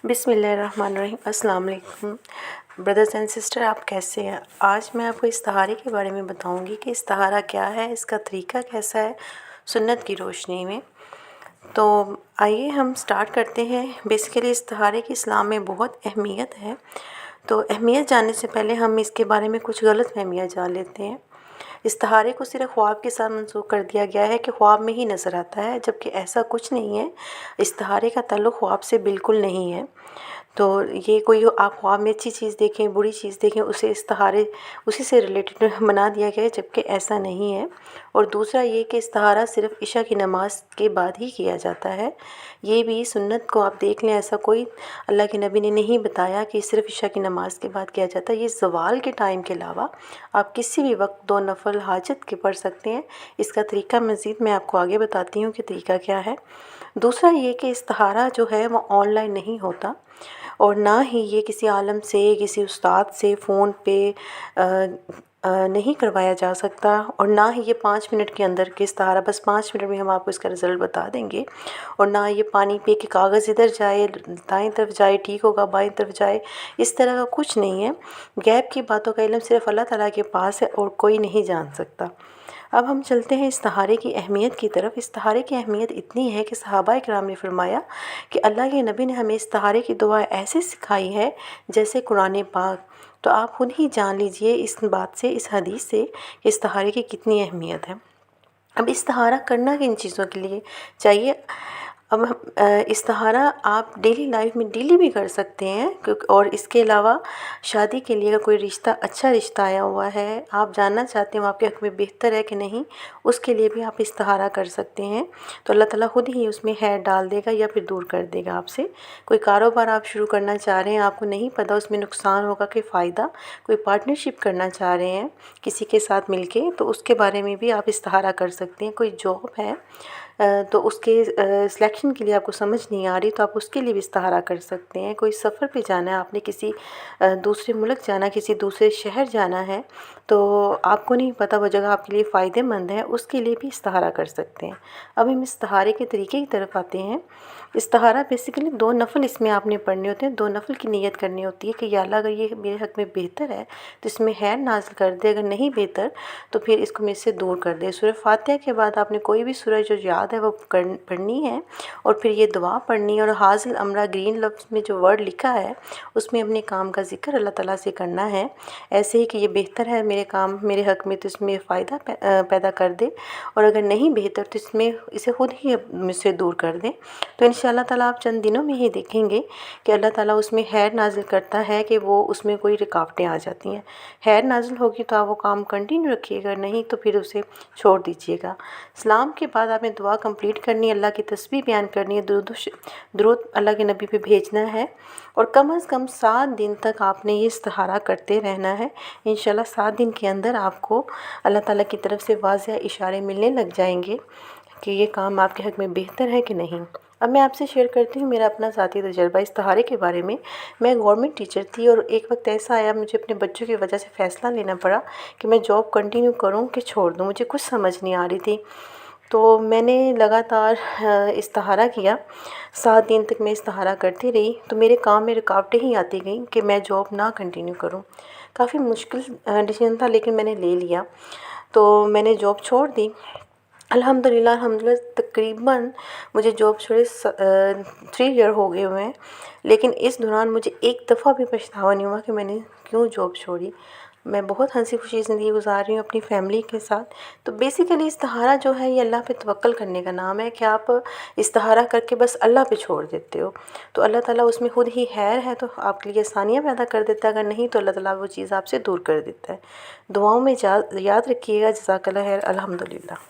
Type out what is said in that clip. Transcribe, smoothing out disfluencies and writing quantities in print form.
بسم اللہ الرحمن الرحیم۔ السلام علیکم بردرز اینڈ سسٹر، آپ کیسے ہیں؟ آج میں آپ کو استخارے کے بارے میں بتاؤں گی کہ استخارہ کیا ہے، اس کا طریقہ کیسا ہے سنت کی روشنی میں۔ تو آئیے ہم سٹارٹ کرتے ہیں۔ بیسیکلی استخارے کی اسلام میں بہت اہمیت ہے، تو اہمیت جاننے سے پہلے ہم اس کے بارے میں کچھ غلط فہمیاں جان لیتے ہیں۔ استخارے کو صرف خواب کے ساتھ منسوخ کر دیا گیا ہے کہ خواب میں ہی نظر آتا ہے، جبکہ ایسا کچھ نہیں ہے۔ استخارے کا تعلق خواب سے بالکل نہیں ہے۔ تو یہ کوئی آپ خواب میں اچھی چیز دیکھیں، بری چیز دیکھیں، اسے استخارے اسی سے ریلیٹڈ بنا دیا گیا ہے، جبکہ ایسا نہیں ہے۔ اور دوسرا یہ کہ استخارہ صرف عشاء کی نماز کے بعد ہی کیا جاتا ہے۔ یہ بھی سنت کو آپ دیکھ لیں، ایسا کوئی اللہ کے نبی نے نہیں بتایا کہ صرف عشاء کی نماز کے بعد کیا جاتا ہے۔ یہ زوال کے ٹائم کے علاوہ آپ کسی بھی وقت 2 نفل حاجت کے پڑھ سکتے ہیں۔ اس کا طریقہ مزید میں آپ کو آگے بتاتی ہوں کہ طریقہ کیا ہے۔ دوسرا یہ کہ استخارہ جو ہے وہ آن لائن نہیں ہوتا، اور نہ ہی یہ کسی عالم سے، کسی استاد سے فون پہ نہیں کروایا جا سکتا، اور نہ ہی یہ 5 منٹ کے اندر کہ استخارہ بس 5 منٹ میں ہم آپ کو اس کا رزلٹ بتا دیں گے، اور نہ یہ پانی پہ کہ کاغذ ادھر جائے، دائیں طرف جائے ٹھیک ہوگا، بائیں طرف جائے، اس طرح کا کچھ نہیں ہے۔ غیب کی باتوں کا علم صرف اللہ تعالیٰ کے پاس ہے اور کوئی نہیں جان سکتا۔ اب ہم چلتے ہیں استخارے کی اہمیت کی طرف۔ استخارے کی اہمیت اتنی ہے کہ صحابہ کرام نے فرمایا کہ اللہ کے نبی نے ہمیں استخارے کی دعا ایسے سکھائی ہے جیسے قرآن پاک۔ تو آپ خود ہی جان لیجئے اس بات سے، اس حدیث سے، کہ استخارے کی کتنی اہمیت ہے۔ اب استخارہ کرنا کن چیزوں کے لیے چاہیے؟ اب استخارہ آپ ڈیلی لائف میں ڈیلی بھی کر سکتے ہیں، اور اس کے علاوہ شادی کے لیے اگر کوئی رشتہ، اچھا رشتہ آیا ہوا ہے، آپ جاننا چاہتے ہیں وہ آپ کے حق میں بہتر ہے کہ نہیں، اس کے لیے بھی آپ استخارہ کر سکتے ہیں۔ تو اللہ تعالیٰ خود ہی اس میں خیر ڈال دے گا یا پھر دور کر دے گا آپ سے۔ کوئی کاروبار آپ شروع کرنا چاہ رہے ہیں، آپ کو نہیں پتہ اس میں نقصان ہوگا کہ فائدہ، کوئی پارٹنرشپ کرنا چاہ رہے ہیں کسی کے ساتھ مل کے، تو اس کے بارے میں بھی آپ استخارہ کر سکتے ہیں۔ کوئی جاب ہے تو اس کے سلیکشن کے لیے آپ کو سمجھ نہیں آ رہی، تو آپ اس کے لیے بھی استخارہ کر سکتے ہیں۔ کوئی سفر پہ جانا ہے، آپ نے کسی دوسرے ملک جانا، کسی دوسرے شہر جانا ہے، تو آپ کو نہیں پتہ وہ جگہ آپ کے لیے فائدہ مند ہے، اس کے لیے بھی استخارہ کر سکتے ہیں۔ اب ہم استخارے کے طریقے کی طرف آتے ہیں۔ استخارہ بیسیکلی 2 نفل اس میں آپ نے پڑھنے ہوتے ہیں۔ 2 نفل کی نیت کرنی ہوتی ہے کہ یا اللہ اگر یہ میرے حق میں بہتر ہے تو اس میں خیر نازل کر دے، اگر نہیں بہتر تو پھر اس کو مجھ سے دور کر دے۔ سورہ فاتحہ کے بعد آپ نے کوئی بھی سورہ جو یاد ہے وہ پڑھنی ہے، اور پھر یہ دعا پڑھنی ہے، اور حاصل امرہ گرین لفظ میں جو ورڈ لکھا ہے اس میں اپنے کام کا ذکر اللہ تعالیٰ سے کرنا ہے، ایسے ہی کہ یہ بہتر ہے میرے کام میرے حق میں، تو اس میں فائدہ پیدا کر دے، اور اگر نہیں بہتر تو اس میں اسے خود ہی مجھ سے دور کر دیں۔ تو انشاءاللہ تعالیٰ آپ چند دنوں میں ہی دیکھیں گے کہ اللہ تعالیٰ اس میں خیر نازل کرتا ہے کہ وہ اس میں کوئی رکاوٹیں آ جاتی ہیں۔ خیر نازل ہوگی تو آپ وہ کام کنٹینیو رکھیے گا، نہیں تو پھر اسے چھوڑ دیجیے گا۔ سلام کے بعد آپ نے دعا کمپلیٹ کرنی ہے، اللہ کی تسبیح بیان کرنی ہے، درود اللہ کے نبی پہ بھیجنا ہے، اور کم از کم 7 دن تک آپ نے یہ استخارہ کرتے رہنا ہے۔ انشاءاللہ 7 دن کے اندر آپ کو اللہ تعالیٰ کی طرف سے واضح اشارے ملنے لگ جائیں گے کہ یہ کام آپ کے حق میں بہتر ہے کہ نہیں۔ اب میں آپ سے شیئر کرتی ہوں میرا اپنا ذاتی تجربہ استخارے کے بارے میں۔ میں گورنمنٹ ٹیچر تھی، اور ایک وقت ایسا آیا مجھے اپنے بچوں کی وجہ سے فیصلہ لینا پڑا کہ میں جاب کنٹینیو کروں کہ چھوڑ دوں، مجھے کچھ سمجھ نہیں آ رہی تھی۔ تو میں نے لگاتار استخارہ کیا، 7 دن تک میں استخارہ کرتی رہی، تو میرے کام میں رکاوٹیں ہی آتی گئیں کہ میں جاب نہ کنٹینیو کروں۔ کافی مشکل ڈیسیژن تھا، لیکن میں نے لے لیا، تو میں نے جاب چھوڑ دی۔ الحمدللہ تقریباً مجھے جاب چھوڑے 3 ایئر ہو گئے ہوئے ہیں، لیکن اس دوران مجھے ایک دفعہ بھی پچھتاوا نہیں ہوا کہ میں نے کیوں جاب چھوڑی۔ میں بہت ہنسی خوشی زندگی گزار رہی ہوں اپنی فیملی کے ساتھ۔ تو بیسیکلی استخارہ جو ہے یہ اللہ پہ توکل کرنے کا نام ہے، کہ آپ استخارہ کر کے بس اللہ پہ چھوڑ دیتے ہو، تو اللہ تعالیٰ اس میں خود ہی خیر ہے تو آپ کے لیے آسانیاں پیدا کر دیتا ہے، اگر نہیں تو اللہ تعالیٰ وہ چیز آپ سے دور کر دیتا ہے۔ دعاؤں میں یاد رکھیے گا۔ جزاک اللہ خیر۔ الحمدللہ۔